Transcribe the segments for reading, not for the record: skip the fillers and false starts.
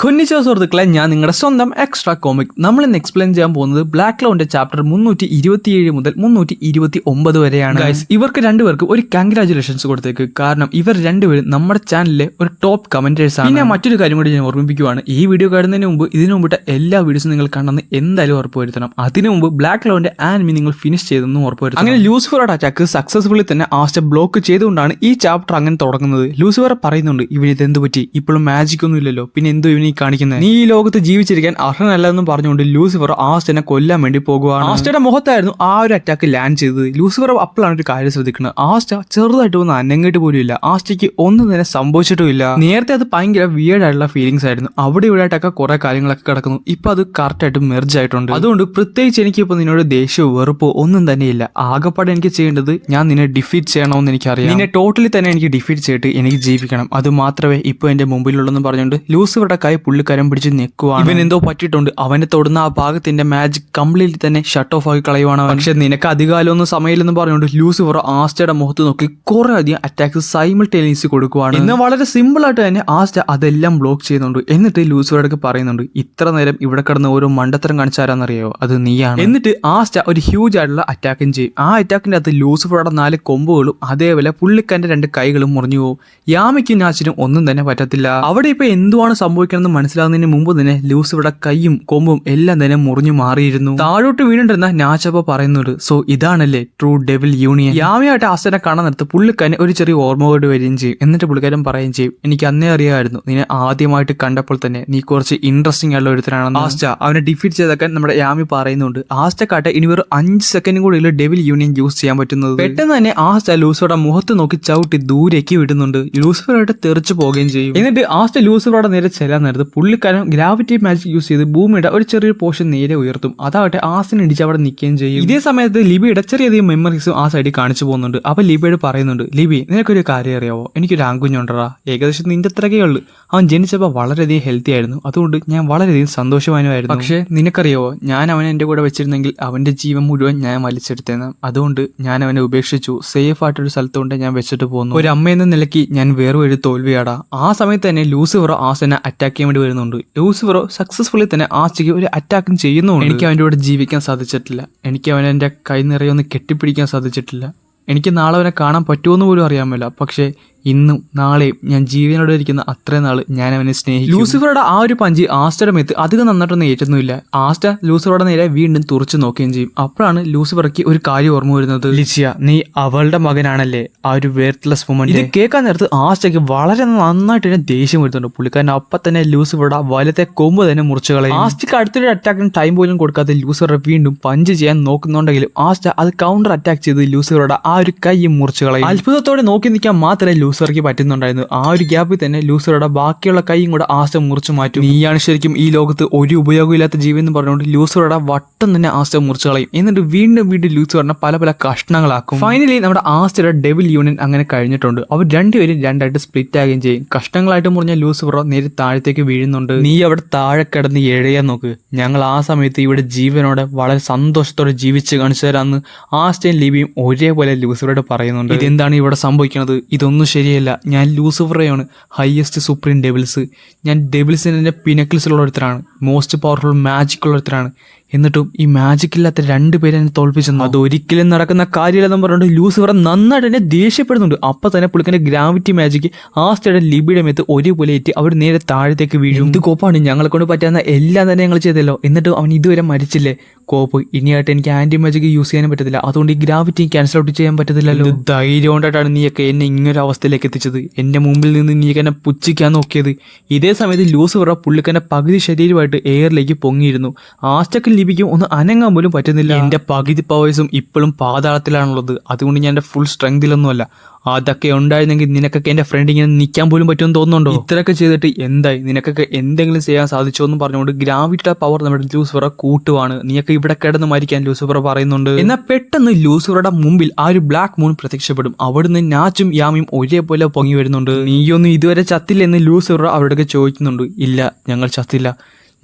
കൊന്നിച്ചോ സുഹൃത്തുക്കളെ, ഞാൻ നിങ്ങളുടെ സ്വന്തം എക്സ്ട്രാ കോമിക്. നമ്മൾ ഇന്ന് എക്സ്പ്ലെയിൻ ചെയ്യാൻ പോകുന്നത് ബ്ലാക്ക് ക്ലൗഡിന്റെ ചാപ്റ്റർ 327 മുതൽ 329 വരെയാണ്. ഗൈസ്, ഇവർക്ക് രണ്ടുപേർക്കും ഒരു കൺഗ്രാജുലേഷൻസ് കൊടുത്തേക്ക്. കാരണം ഇവർ രണ്ടുപേരും നമ്മുടെ ചാനലിലെ ഒരു ടോപ്പ് കമന്റേഴ്സ് ആണ്. പിന്നെ മറ്റൊരു കാര്യം കൂടി ഞാൻ ഓർമ്മിപ്പിക്കുകയാണ്, ഈ വീഡിയോ കാണുന്നതിന് മുമ്പ് ഇതിനു മുമ്പിട്ട് എല്ലാ വീഡിയോസും നിങ്ങൾ കണ്ടെന്ന് എന്തായാലും ഉറപ്പുവരുത്തണം. അതിനു മുമ്പ് ബ്ലാക്ക് ക്ലൗഡിന്റെ ആനിമി നിങ്ങൾ ഫിനിഷ് ചെയ്തെന്ന് ഉറപ്പുവരുത്തണം. അങ്ങനെ ലൂസിഫറുടെ അറ്റാക്ക് സക്സസ്ഫുള്ളി തന്നെ ആസ്റ്റർ ബ്ലോക്ക് ചെയ്തുകൊണ്ടാണ് ഈ ചാപ്റ്റർ അങ്ങനെ തുടങ്ങുന്നത്. ലൂസിഫർ പറയുന്നുണ്ട്, ഇവന് ഇതെന്ത് പറ്റി, ഇപ്പോഴും മാജിക് ഒന്നും ഇല്ലല്ലോ, പിന്നെ എന്തോ ഇവന് കാണിക്കുന്നത്, നീ ഈ ലോകത്ത് ജീവിച്ചിരിക്കാൻ അർഹനല്ലെന്നും പറഞ്ഞുകൊണ്ട് ലൂസിഫർ ആസ്റ്റനെ കൊല്ലാൻ വേണ്ടി പോകുകയാണ്. ആസ്റ്റയുടെ മുഖത്തായിരുന്നു ആ ഒരു അറ്റാക്ക് ലാൻഡ് ചെയ്തത്. ലൂസിഫർ അപ്പോഴാണ് ഒരു കാര്യം ശ്രദ്ധിക്കുന്നത്, ആസ്റ്റ ചെറുതായിട്ട് ഒന്ന് അനങ്ങിട്ട് പോലും ഇല്ല. ആസ്റ്റയ്ക്ക് ഒന്നും തന്നെ സംഭവിച്ചിട്ടുമില്ല. നേരത്തെ അത് ഭയങ്കര വിയേർഡ് ആയിട്ടുള്ള ഫീലിംഗ്സ് ആയിരുന്നു. അവിടെ ഇവിടെ ആയിട്ടൊക്കെ കുറെ കാര്യങ്ങളൊക്കെ കിടക്കുന്നു. ഇപ്പൊ അത് കറക്റ്റ് ആയിട്ട് മെർജ് ആയിട്ടുണ്ട്. അതുകൊണ്ട് പ്രത്യേകിച്ച് എനിക്ക് ഇപ്പൊ നിന്നോട് ദേഷ്യമോ വെറുപ്പോ ഒന്നും തന്നെ ഇല്ല. ആകെപ്പാടെ എനിക്ക് ചെയ്യേണ്ടത് ഞാൻ നിന്നെ ഡിഫീറ്റ് ചെയ്യണമെന്ന് എനിക്കറിയാം. നിന്നെ ടോട്ടലി തന്നെ എനിക്ക് ഡിഫീറ്റ് ചെയ്തിട്ട് എനിക്ക് ജീവിക്കണം. അത് മാത്രമേ ഇപ്പൊ എന്റെ മുമ്പിലുള്ളെന്ന് പറഞ്ഞുകൊണ്ട് ലൂസിഫറുടെ കൈ പുള്ളിക്കാരൻ പിടിച്ച് നിൽക്കുവാണ്. ഇവൻ എന്തോ പറ്റിയിട്ടുണ്ട്, അവനെ തൊടുന്ന ആ ഭാഗത്തിന്റെ മാജിക് കംപ്ലീറ്റ്ലി തന്നെ ഷട്ട് ഓഫ് ആക്കി കളയുവാണ്. പക്ഷെ നിനക്ക് അധികാലമൊന്നും സമയമില്ലെന്ന് പറഞ്ഞുകൊണ്ട് ലൂസിഫർ ആസ്റ്റയുടെ മുഖത്ത് നോക്കി കുറെ അധികം അറ്റാക്സ് സൈമിൾട്ടേനിയസ് കൊടുക്കുവാണ്. എന്നാൽ വളരെ സിമ്പിൾ ആയിട്ട് തന്നെ ആസ്റ്റ അതെല്ലാം ബ്ലോക്ക് ചെയ്യുന്നുണ്ട്. എന്നിട്ട് ലൂസിഫറോടൊക്കെ പറയുന്നുണ്ട്, ഇത്ര നേരം ഇവിടെ കിടന്ന് ഓരോ മണ്ടത്തരം കാണിച്ചാരാന്നറിയോ, അത് നീയാണ്. എന്നിട്ട് ആസ്റ്റ ഒരു ഹ്യൂജ് ആയിട്ടുള്ള അറ്റാക്കും ചെയ്യും. ആ അറ്റാക്കിന്റെ അകത്ത് ലൂസിഫറുടെ 4 കൊമ്പുകളും അതേപോലെ പുള്ളിക്കാരന്റെ 2 കൈകളും മുറിഞ്ഞു പോകും. യാമിക്കും നാച്ചിനും ഒന്നും തന്നെ പറ്റത്തില്ല. അവിടെ ഇപ്പൊ എന്തുവാണ് സംഭവിക്കണമെന്ന് മനസ്സിലാവുന്നതിന് മുമ്പ് തന്നെ ലൂസിഫറുടെ കൈയും കൊമ്പും എല്ലാം തന്നെ മുറിഞ്ഞു മാറിയിരുന്നു. താഴോട്ട് വീണിട്ടിരുന്ന നാച്ചപ്പ പറയുന്നുണ്ട്, സോ ഇതാണല്ലേ ട്രൂ ഡെവിൽ യൂണിയൻ. യാമിയായിട്ട് ആസ്റ്റനെ കാണാൻ നേരത്ത് പുള്ളിക്കാരൻ ഒരു ചെറിയ ഓർമ്മയോട് വരികയും ചെയ്യും. എന്നിട്ട് പുള്ളിക്കാരൻ പറയുകയും ചെയ്യും, എനിക്ക് അന്നേ അറിയാമായിരുന്നു നിന്നെ ആദ്യമായിട്ട് കണ്ടപ്പോൾ തന്നെ നീ കുറച്ച് ഇൻട്രസ്റ്റിംഗ് ആയിട്ടുള്ള ഒരുത്തരാണെന്ന്. ആസ്റ്റ അവനെ ഡിഫീറ്റ് ചെയ്തൊക്കെ നമ്മുടെ യാമി പറയുന്നുണ്ട്. ആസ്റ്റക്കാട്ടെ ഇനി ഒരു 5 സെക്കൻഡ് കൂടി ഡെവിൽ യൂണിയൻ യൂസ് ചെയ്യാൻ പറ്റുന്നത്. പെട്ടെന്ന് തന്നെ ആസ്റ്റ ലൂസിഫറുടെ മുഖത്ത് നോക്കി ചവിട്ടി ദൂരേക്ക് വിടുന്നുണ്ട്. ലൂസിഫറായിട്ട് തെറിച്ചു പോവുകയും ചെയ്യും. എന്നിട്ട് ആസ്റ്റ ലൂസിഫറുടെ നേരെ ചെല്ലാൻ നേരത്ത് പുള്ളിക്കാരൻ ഗ്രാവിറ്റി മാജിക് യൂസ് ചെയ്ത് ഭൂമിയുടെ ഒരു ചെറിയൊരു പോർഷൻ നേരെ ഉയർത്തും. അതാവട്ടെ ആസ്റ്റനെ ഇടിച്ച് അവിടെ നിൽക്കുകയും ചെയ്യും. ഇതേ സമയത്ത് ലിബിയുടെ ചെറിയധികം മെമ്മറീസും ആ സൈഡിൽ കാണിച്ചു പോകുന്നുണ്ട്. അപ്പൊ ലിബിയോട് പറയുന്നുണ്ട്, ലിബി നിനക്കൊരു കാര്യം അറിയാവോ, എനിക്കൊരു ആൺകുഞ്ഞുണ്ടറാ, ഏകദേശം നിന്റെ അത്രയൊക്കെ ഉള്ളു. അവൻ ജനിച്ചപ്പോൾ വളരെയധികം ഹെൽത്തി ആയിരുന്നു. അതുകൊണ്ട് ഞാൻ വളരെയധികം സന്തോഷവാനുമായിരുന്നു. പക്ഷേ നിനക്കറിയാവോ, ഞാൻ അവനെ എന്റെ കൂടെ വെച്ചിരുന്നെങ്കിൽ അവന്റെ ജീവൻ മുഴുവൻ ഞാൻ വലിച്ചെടുത്തേന്ന്. അതുകൊണ്ട് ഞാൻ അവനെ ഉപേക്ഷിച്ചു. സേഫ് ആയിട്ടൊരു സ്ഥലത്തുകൊണ്ട് ഞാൻ വെച്ചിട്ട് പോകുന്നു. ഒരു അമ്മയെന്ന നിലയ്ക്ക് ഞാൻ വേറെ ഒരു തോൽവിയാടാ. ആ സമയത്ത് തന്നെ ലൂസിഫറോ ആസ്റ്റനെ അറ്റാക്ക് ചെയ്യാൻ വേണ്ടി വരുന്നുണ്ട്. ലൂസിഫറോ സക്സസ്ഫുള്ളി തന്നെ ആസ്റ്റയ്ക്ക് ഒരു അറ്റാക്കും ചെയ്യുന്നുണ്ട്. എനിക്ക് അവൻ്റെ കൂടെ ജീവിക്കാൻ സാധിച്ചിട്ടില്ല. എനിക്ക് അവനെ എൻ്റെ കൈ നിറയൊന്ന് കെട്ടിപ്പിടിക്കാൻ സാധിച്ചിട്ടില്ല. എനിക്ക് നാളെ അവനെ കാണാൻ പറ്റുമെന്ന് പോലും അറിയാമല്ല. പക്ഷേ ഇന്നും നാളെയും ഞാൻ ജീവനോടെ ഇരിക്കുന്ന അത്രയും നാൾ ഞാൻ അവനെ സ്നേഹിക്കും. ലൂസിഫറുടെ ആ ഒരു പഞ്ച് ആസ്റ്റയുടെ മേത്ത് അധികം നന്നായിട്ടൊന്നും ഏറ്റുന്നില്ല. ആസ്റ്റ ലൂസിഫറുടെ നേരെ വീണ്ടും തുറച്ചു നോക്കുകയും ചെയ്യും. അപ്പോഴാണ് ലൂസിഫർക്ക് ഒരു കാര്യം ഓർമ്മ വരുന്നത്, ലിച്ചിയ നീ അവളുടെ മകനാണല്ലേ, ആ ഒരു വേർത്ത്ലെസ് വുമൺ. ഇത് കേൾക്കാൻ നേരത്ത് ആസ്റ്റയ്ക്ക് വളരെ നന്നായിട്ട് തന്നെ ദേഷ്യം വരുന്നുണ്ട്. പുള്ളിക്കാരൻ അപ്പം തന്നെ ലൂസിഫറുടെ വലത്തെ കൊമ്പ് തന്നെ മുറിച്ചു കളയും. ആസ്റ്റയ്ക്ക് അടുത്തൊരു അറ്റാക്കിന് ടൈം പോലും കൊടുക്കാതെ ലൂസിഫർ വീണ്ടും പഞ്ച് ചെയ്യാൻ നോക്കുന്നുണ്ടെങ്കിലും ആസ്റ്റ അത് കൗണ്ടർ അറ്റാക്ക് ചെയ്ത് ലൂസിഫറുടെ ആ ഒരു കൈയും മുറിച്ചു കളയും. അത്ഭുതത്തോടെ നോക്കി നിൽക്കാൻ മാത്രമേ ലൂസിഫർക്ക് പറ്റുന്നുണ്ടായിരുന്നു. ആ ഒരു ഗ്യാപ്പിൽ തന്നെ ലൂസിഫറുടെ ബാക്കിയുള്ള കൈയും കൂടെ ആസ്റ്റ മുറിച്ചു മാറ്റും. നീയാണ് ശരിക്കും ഈ ലോകത്ത് ഒരു ഉപയോഗമില്ലാത്ത ജീവി എന്ന് പറഞ്ഞുകൊണ്ട് ലൂസിഫറുടെ വട്ടം തന്നെ ആസ്റ്റ മുറിച്ചു കളയും. എന്നിട്ട് വീണ്ടും ലൂസിഫറിനെ പല പല കഷ്ണങ്ങളാക്കും. ഫൈനലി നമ്മുടെ ആസ്റ്റയുടെ ഡെവിൽ യൂണിയൻ അങ്ങനെ കഴിഞ്ഞിട്ടുണ്ട്. അവർ രണ്ടുപേരും രണ്ടായിട്ട് സ്പ്ലിറ്റ് ആകുകയും ചെയ്യും. കഷ്ണങ്ങളായിട്ട് മുറിഞ്ഞ ലൂസിഫറോ നേരെ താഴത്തേക്ക് വീഴുന്നുണ്ട്. നീ അവിടെ താഴെ കിടന്ന് എഴയാൻ നോക്ക്, ഞങ്ങൾ ആ സമയത്ത് ഇവിടെ ജീവനോടെ വളരെ സന്തോഷത്തോടെ ജീവിച്ച് കാണിച്ചു തരാമെന്ന് ആസ്റ്റയും ലിബിയും ഒരേപോലെ ലൂസിഫറോട് പറയുന്നുണ്ട്. ഇതെന്താണ് ഇവിടെ സംഭവിക്കുന്നത്, ഇതൊന്നും ശരിയല്ല. ഞാൻ ലൂസിഫറെയാണ് ഹയസ്റ്റ് സുപ്രീം ഡെവിൾസ്. ഞാൻ ഡെവിൾസിൻ്റെ പിനക്കിൾസിലുള്ള ഒരുത്തരാണ്, മോസ്റ്റ് പവർഫുൾ മാജിക് ഉള്ള ഒരുത്തരാണ്. എന്നിട്ടും ഈ മാജിക് ഇല്ലാത്ത 2 പേരെ എന്നെ തോൽപ്പിച്ചെന്നു. അതൊരിക്കലും നടക്കുന്ന കാര്യമില്ലെന്ന് പറഞ്ഞുകൊണ്ട് ലൂസിഫർ നന്നായിട്ട് തന്നെ ദേഷ്യപ്പെടുന്നുണ്ട്. അപ്പൊ തന്നെ പുള്ളിക്കാന്റെ ഗ്രാവിറ്റി മാജിക് ആസ്റ്റയുടെ ലിബിയുടെ മേത്ത് ഒരേപോലെ ഏറ്റ് അവർ നേരെ താഴത്തേക്ക് വീഴും. ഇത് കോപ്പാണ്, ഞങ്ങളെ കൊണ്ട് പറ്റാവുന്ന എല്ലാം തന്നെ ഞങ്ങൾ ചെയ്തല്ലോ. എന്നിട്ട് അവൻ ഇതുവരെ മരിച്ചില്ലേ, കോപ്പ്. ഇനിയായിട്ട് എനിക്ക് ആന്റി മാജിക് യൂസ് ചെയ്യാനും പറ്റത്തില്ല. അതുകൊണ്ട് ഈ ഗ്രാവിറ്റി ക്യാൻസൽ ഔട്ട് ചെയ്യാൻ പറ്റത്തില്ലല്ലോ. ധൈര്യം കൊണ്ടായിട്ടാണ് നീയൊക്കെ എന്നെ ഇങ്ങനൊരു അവസ്ഥയിലേക്ക് എത്തിച്ചത്. എന്റെ മുമ്പിൽ നിന്ന് നീയൊക്കെ എന്നെ പുച്ഛിക്കാൻ നോക്കിയത്. ഇതേ സമയത്ത് ലൂസിഫർ പുള്ളിക്കാന്റെ പകുതി ശരീരമായിട്ട് എയറിലേക്ക് പൊങ്ങിയിരുന്നു. ആസ്റ്റക്ക് ലിബിക്കും ഒന്ന് അനങ്ങാൻ പോലും പറ്റുന്നില്ല. എന്റെ പകുതി പവേഴ്സും ഇപ്പോഴും പാതാളത്തിലാണുള്ളത്. അതുകൊണ്ട് ഞാൻ എന്റെ ഫുൾ സ്ട്രെങ്തിലൊന്നുമല്ല. അതൊക്കെ ഉണ്ടായിരുന്നെങ്കിൽ നിനക്കൊക്കെ എന്റെ ഫ്രണ്ട് ഇങ്ങനെ നിൽക്കാൻ പോലും പറ്റുമെന്ന് തോന്നുന്നുണ്ടോ? ഇത്രയൊക്കെ ചെയ്തിട്ട് എന്തായി, നിനക്കൊക്കെ എന്തെങ്കിലും ചെയ്യാൻ സാധിച്ചോ എന്ന് പറഞ്ഞുകൊണ്ട് ഗ്രാവിറ്റിയുടെ പവർ നമ്മുടെ ലൂസിഫറെ കൂട്ടുവാണ്. നീയൊക്കെ ഇവിടെ കിടന്ന് മരിക്കാൻ ലൂസിഫർ പറയുന്നുണ്ട്. എന്നാൽ പെട്ടെന്ന് ലൂസിഫറുടെ മുമ്പിൽ ആ ഒരു ബ്ലാക്ക് മൂൺ പ്രത്യക്ഷപ്പെടും. അവിടുന്ന് നാച്ചും യാമിയും ഒരേപോലെ പൊങ്ങി വരുന്നുണ്ട്. നീയൊന്നും ഇതുവരെ ചത്തില്ലെന്ന് ലൂസിഫർ അവരോടൊക്കെ ചോദിക്കുന്നുണ്ട്. ഇല്ല, ഞങ്ങൾ ചത്തില്ല,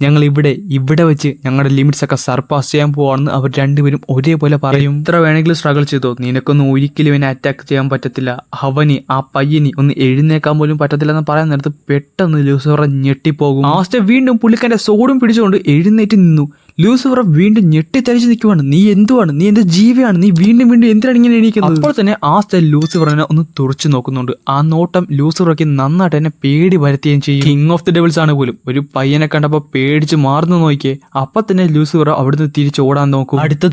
ഞങ്ങൾ ഇവിടെ വെച്ച് ഞങ്ങളുടെ ലിമിറ്റ്സ് ഒക്കെ സർപ്പാസ് ചെയ്യാൻ പോവാണെന്ന് അവർ രണ്ടുപേരും ഒരേപോലെ പറയും. ഇത്ര വേണമെങ്കിലും സ്ട്രഗിൾ ചെയ്തോ, നിനക്കൊന്നും ഒരിക്കലും ഇവനെ അറ്റാക്ക് ചെയ്യാൻ പറ്റത്തില്ല, അവന് ആ പയ്യന് ഒന്ന് എഴുന്നേക്കാൻ പോലും പറ്റത്തില്ലെന്ന് പറയാൻ നേരത്ത് പെട്ടെന്ന് ലൂസിഫർ ഞെട്ടിപ്പോകും. ആസ്റ്റർ വീണ്ടും പുള്ളിക്കാരന്റെ സോഡും പിടിച്ചുകൊണ്ട് എഴുന്നേറ്റ് നിന്നു. ലൂസിഫർ വീണ്ടും ഞെട്ടിത്തരിച്ച് നിൽക്കുവാണ്. നീ എന്തുവാണ്, നീ എന്റെ ജീവിയാണ്, നീ വീണ്ടും എന്തിനാണ് ഇങ്ങനെ എണീക്കുന്നത്? അപ്പോൾ തന്നെ ആസ്റ്റർ ലൂസിഫറിനെ ഒന്ന് തുറച്ചു നോക്കുന്നുണ്ട്. ആ നോട്ടം ലൂസിഫർക്ക് നന്നായിട്ട് തന്നെ പേടി വരുത്തുകയും ചെയ്യും. കിങ് ഓഫ് ദി ഡെവിൾസ് ആണ് പോലും ഒരു പയ്യനെ കണ്ടപ്പോൾ പേടിച്ച് മാറുന്നു നോക്കിയേ. അപ്പൊ തന്നെ ലൂസിഫർ അവിടുന്ന് തിരിച്ച് ഓടാൻ നോക്കും. അടുത്ത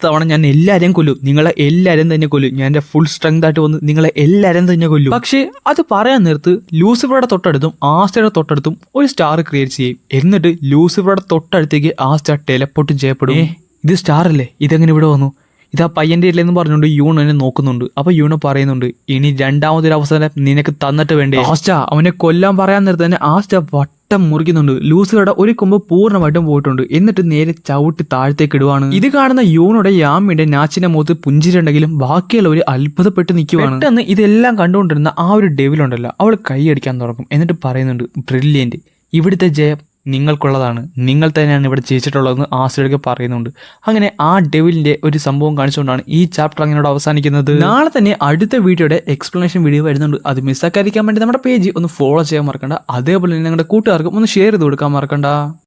തവണ ഞാൻ എല്ലാരെയും കൊല്ലും, നിങ്ങളെ എല്ലാരും തന്നെ കൊല്ലും, ഞാൻ എന്റെ ഫുൾ സ്ട്രെങ്ത് ആയിട്ട് വന്ന് നിങ്ങളെ എല്ലാരും തന്നെ കൊല്ലും. പക്ഷേ അത് പറയാൻ നേരത്ത് ലൂസിഫറുടെ തൊട്ടടുത്തും ആസ്റ്ററുടെ തൊട്ടടുത്തും ഒരു സ്റ്റാർ ക്രിയേറ്റ് ചെയ്യും. എന്നിട്ട് ലൂസിഫറുടെ തൊട്ടടുത്തേക്ക് ആ സ്റ്റാർ ടെലപ്പോർട്ട് ചെയ്യപ്പെടും. ഇത് സ്റ്റാർ അല്ലേ, ഇതെങ്ങനെ ഇവിടെ വന്നു? ഇതാ പയ്യന്റെ ഇല്ലെന്ന് പറഞ്ഞുകൊണ്ട് യൂൺ എന്നെ നോക്കുന്നുണ്ട്. അപ്പൊ യൂണ് പറയുന്നുണ്ട്, ഇനി രണ്ടാമതൊരു അവസരം നിനക്ക് തന്നിട്ട് വേണ്ടേ? ആസ്റ്റ അവനെ കൊല്ലാൻ പറയാൻ നേരത്തെ തന്നെ ആസ്റ്റ വട്ടം മുറിക്കുന്നുണ്ട്. ലൂസിഫറുടെ ഒരു കൊമ്പ് പൂർണ്ണമായിട്ടും പോയിട്ടുണ്ട്. എന്നിട്ട് നേരെ ചവിട്ടി താഴത്തേക്ക് ഇടുവാണ്. ഇത് കാണുന്ന യൂണുടെ യാമിയുടെ നാച്ചിന്റെ മുഖത്ത് പുഞ്ചിരുണ്ടെങ്കിലും ബാക്കിയുള്ളവർ അത്ഭുതപ്പെട്ട് നിൽക്കുവാണ്. പെട്ടെന്ന് ഇതെല്ലാം കണ്ടുകൊണ്ടിരുന്ന ആ ഒരു ഡെവിലുണ്ടല്ലോ, അവൾ കൈയടിക്കാൻ തുടങ്ങും. എന്നിട്ട് പറയുന്നുണ്ട്, ബ്രില്യന്റ്, ഇവിടുത്തെ ജയം നിങ്ങൾക്കുള്ളതാണ്, നിങ്ങൾ തന്നെയാണ് ഇവിടെ ജയിച്ചിട്ടുള്ളതെന്ന് ആസ്റ്റർക്ക് പറയുന്നുണ്ട്. അങ്ങനെ ആ ഡെവിലിന്റെ ഒരു സംഭവം കാണിച്ചുകൊണ്ടാണ് ഈ ചാപ്റ്റർ അങ്ങനോട് അവസാനിക്കുന്നത്. നാളെ തന്നെ അടുത്ത വീഡിയോയുടെ എക്സ്പ്ലനേഷൻ വീഡിയോ വരുന്നുണ്ട്. അത് മിസ്സാക്കാതിരിക്കാൻ വേണ്ടി നമ്മുടെ പേജ് ഒന്ന് ഫോളോ ചെയ്യാൻ മറക്കണ്ട. അതേപോലെ തന്നെ നിങ്ങളുടെ കൂട്ടുകാർക്കും ഒന്ന് ഷെയർ ചെയ്ത് കൊടുക്കാൻ മറക്കണ്ട.